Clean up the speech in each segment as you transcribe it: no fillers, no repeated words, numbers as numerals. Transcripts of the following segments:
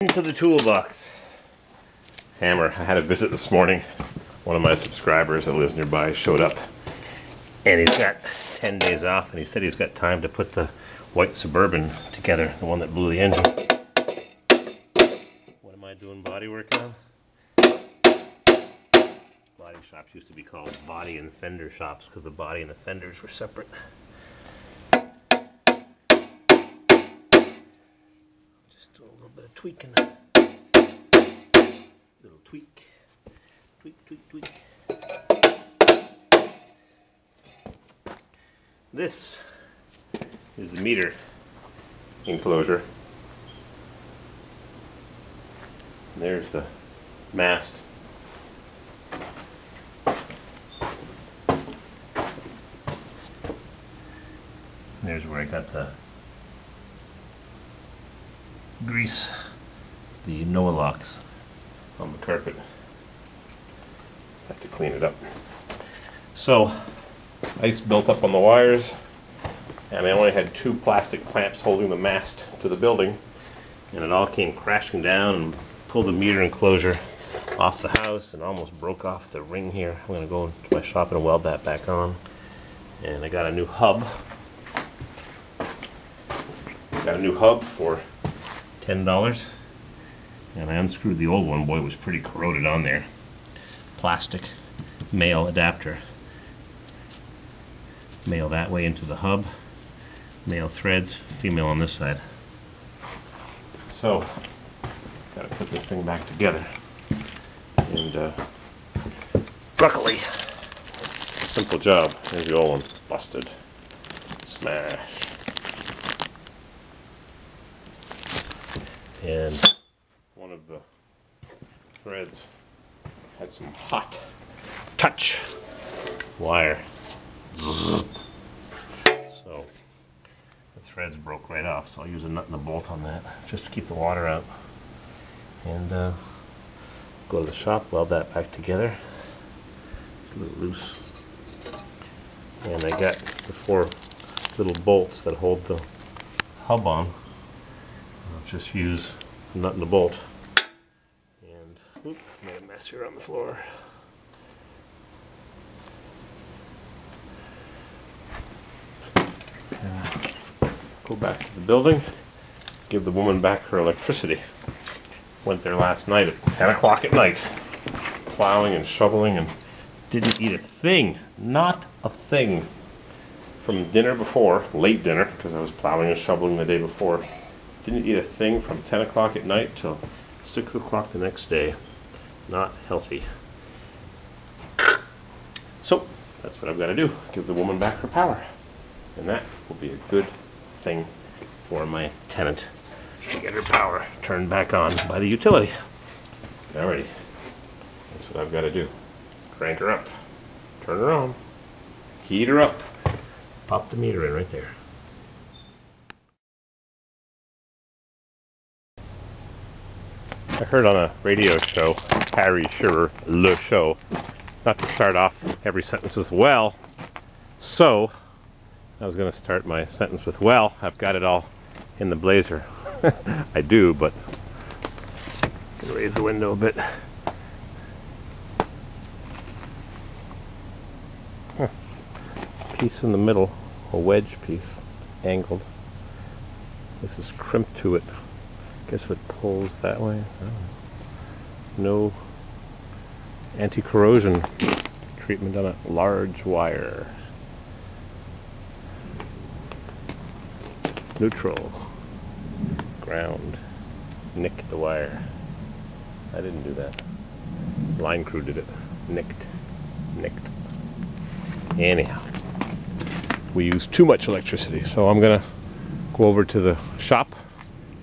Into the toolbox. Hammer. I had a visit this morning. One of my subscribers that lives nearby showed up and he's got 10 days off and he said he's got time to put the white Suburban together, the one that blew the engine. What am I doing body work on? Body shops used to be called body and fender shops because the body and the fenders were separate. Just do a little bit of tweaking. Little tweak. Tweak, tweak, tweak. This is the meter enclosure. And there's the mast. And there's where I got the grease, the Noah locks on the carpet. Have to clean it up. So, ice built up on the wires, and I only had 2 plastic clamps holding the mast to the building, and it all came crashing down and pulled the meter enclosure off the house and almost broke off the ring here. I'm going to go to my shop and weld that back on. And I got a new hub. Got a new hub for $10. And I unscrewed the old one. Boy, it was pretty corroded on there. Plastic male adapter. Male that way into the hub. Male threads, female on this side. So, gotta put this thing back together. And luckily, simple job. There's the old one. Busted. Smash. And one of the threads had some hot touch wire. So the threads broke right off, so I'll use a nut and a bolt on that just to keep the water out. And go to the shop, weld that back together. It's a little loose. And I got the 4 little bolts that hold the hub on. I'll just use a nut and a bolt. And whoop, made a mess here on the floor. Go back to the building, give the woman back her electricity. Went there last night at 10 o'clock at night, plowing and shoveling, and didn't eat a thing, not a thing. From dinner before, late dinner, because I was plowing and shoveling the day before, didn't eat a thing from 10 o'clock at night till 6 o'clock the next day. Not healthy. So, that's what I've got to do, give the woman back her power. And that will be a good thing for my tenant to get her power turned back on by the utility. Alrighty, that's what I've got to do. Crank her up, turn her on, heat her up, pop the meter in right there. I heard on a radio show, Harry Shearer, Le Show, not to start off every sentence with well, so I was going to start my sentence with, well, I've got it all in the blazer. I do, but I'm going to raise the window a bit. Piece in the middle, a wedge piece, angled. This is crimped to it. I guess if it pulls that way, I don't know. No anti-corrosion treatment on a large wire. Neutral, ground, nick the wire. I didn't do that. Line crew did it. Nicked. Anyhow, we use too much electricity, so I'm gonna go over to the shop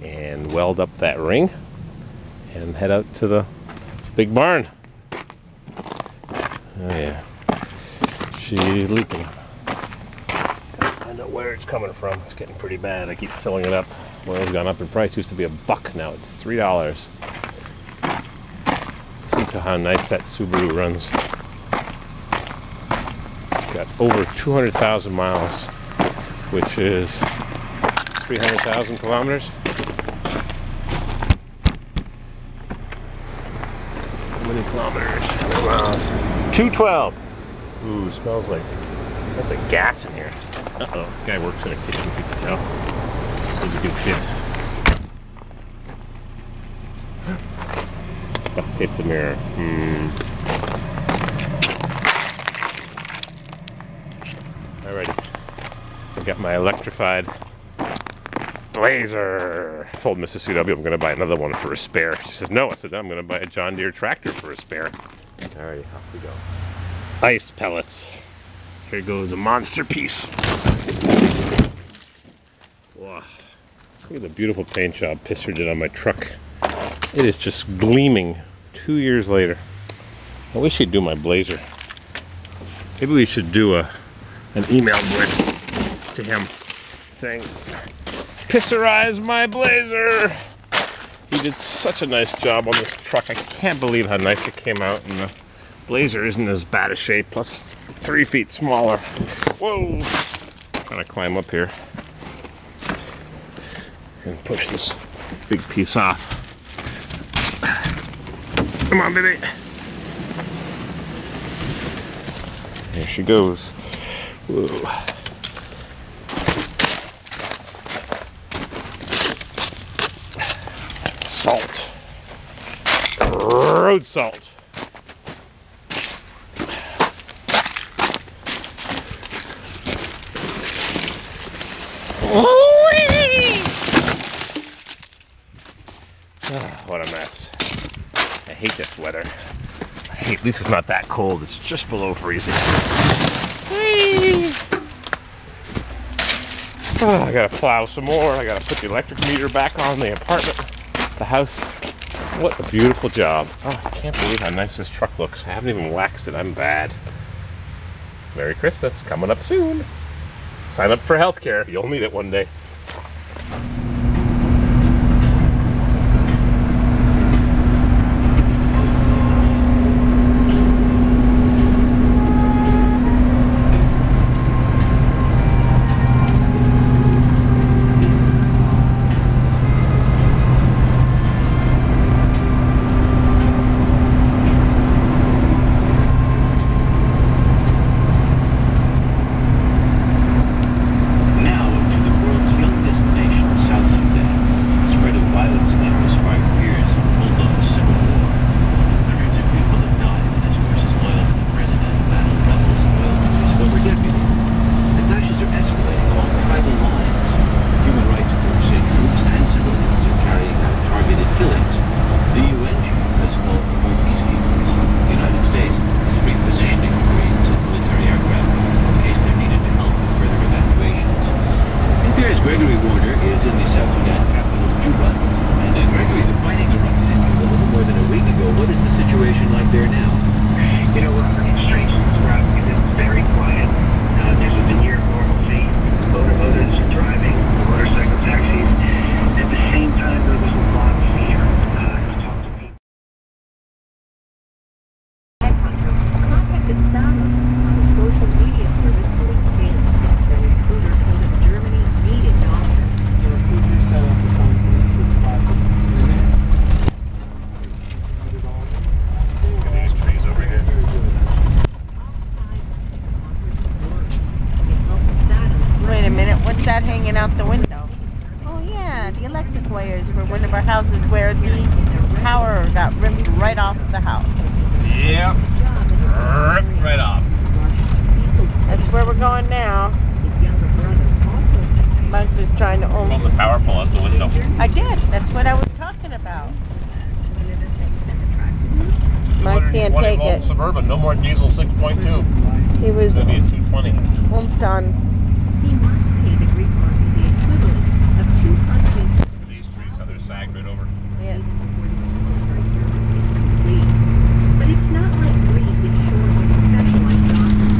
and weld up that ring and head out to the big barn. Oh yeah, she's leaking. Find out where it's coming from. It's getting pretty bad. I keep filling it up. Oil's gone up in price. Used to be $1, now it's $3. Listen to how nice that Subaru runs. It's got over 200,000 miles, which is 300,000 kilometers. How many kilometers? How many miles? 212. Ooh, smells like gas in here. Uh-oh, guy works in a kitchen, you can tell. He's a good kid. Hit the mirror. Alrighty. I got my electrified Blazer. I told Mrs. CW I'm going to buy another one for a spare. She says no. I said no, I'm going to buy a John Deere tractor for a spare. Alrighty, off we go. Ice pellets. Here goes a monster piece. Wow. Look at the beautiful paint job Pisser did on my truck. It is just gleaming 2 years later. I wish he'd do my Blazer. Maybe we should do an email blitz to him saying, Pisserize my Blazer! He did such a nice job on this truck. I can't believe how nice it came out, and the Blazer isn't as bad a shape, plus it's 3 feet smaller. Whoa! Trying to climb up here and push this big piece off. Come on, baby. There she goes. Whoa. Salt. Road salt. Oh, what a mess. I hate this weather. At least it's not that cold. It's just below freezing. Oh, I gotta plow some more. I gotta put the electric meter back on the apartment, the house. What a beautiful job. Oh, I can't believe how nice this truck looks. I haven't even waxed it. I'm bad. Merry Christmas. Coming up soon. Sign up for healthcare. You'll need it one day. That hanging out the window. Oh yeah, the electric wires were one of our houses where the power got ripped right off the house. Yep, ripped right off. That's where we're going now. Bugs is trying to Pull the power pole out the window. I did. That's what I was talking about. Bugs can't take it. Suburban, no more diesel 6.2. He was It's gonna be a 220. Oomped on. These trees, how they're sagged right over. Yeah. But it's not like green, it's short with specialized doctors.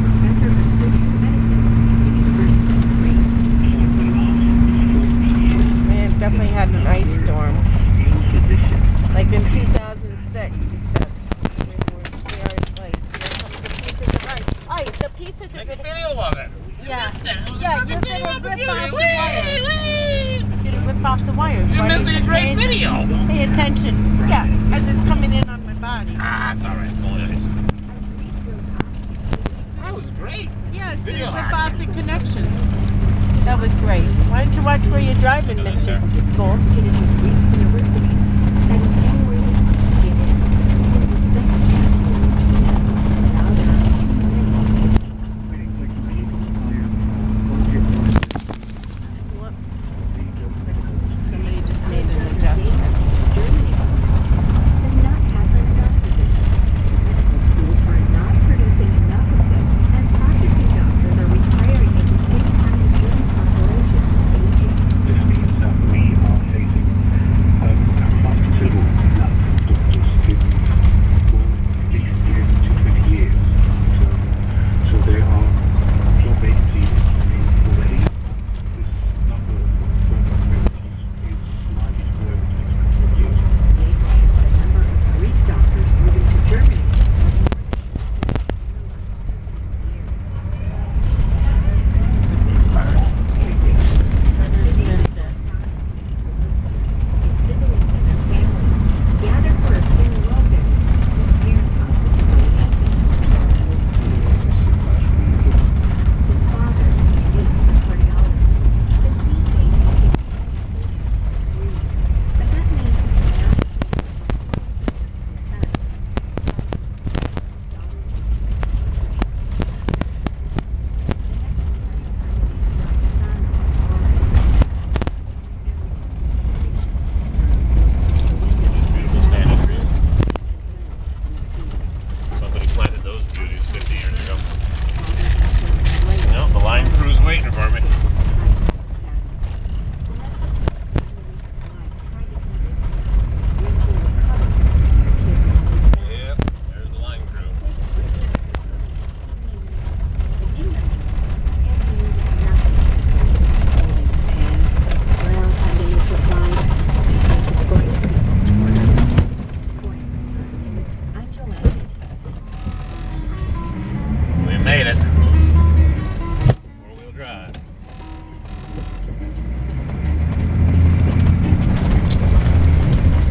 Professor of British medicine at the University of Man, definitely had an ice storm. Like in 2006, except we were scared, like, here comes the pieces of ice. Oh, Oh, the pizzas are Make a good. video of it. Yeah. It was a Yeah, fucking you're video gonna of the rip beauty. off the Whee! wires. Whee! You're gonna rip off the wires. You're Why don't missing a you great video. pay attention. Yeah, as it's coming in on my body. Ah, it's all right. It's only ice. That was great. Yeah, it's gonna Video rip action. off the connections. That was great. Why don't you watch where you're driving, Mr. Gold? Whoops. Somebody just made an adjustment. This means that we are facing quite considerable doctors in, well, at least 10 to 20 years. So there are job vacancies already. This number of vacancies is likely to grow in the next couple of years. It's a big part. I just missed it. Beautiful standing trees. Somebody planted those beauties 50 years ago. No, the line crew's waiting for me. Yep, there's the line crew. We made it. Four-wheel drive.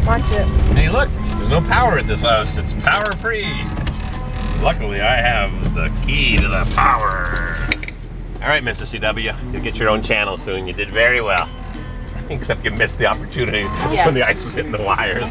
Watch it. Hey, look, there's no power at this house. It's power free. Luckily, I have the key to the power. All right, Mrs. CW, you'll get your own channel soon. You did very well. Except you missed the opportunity Yeah. when the ice was hitting the wires.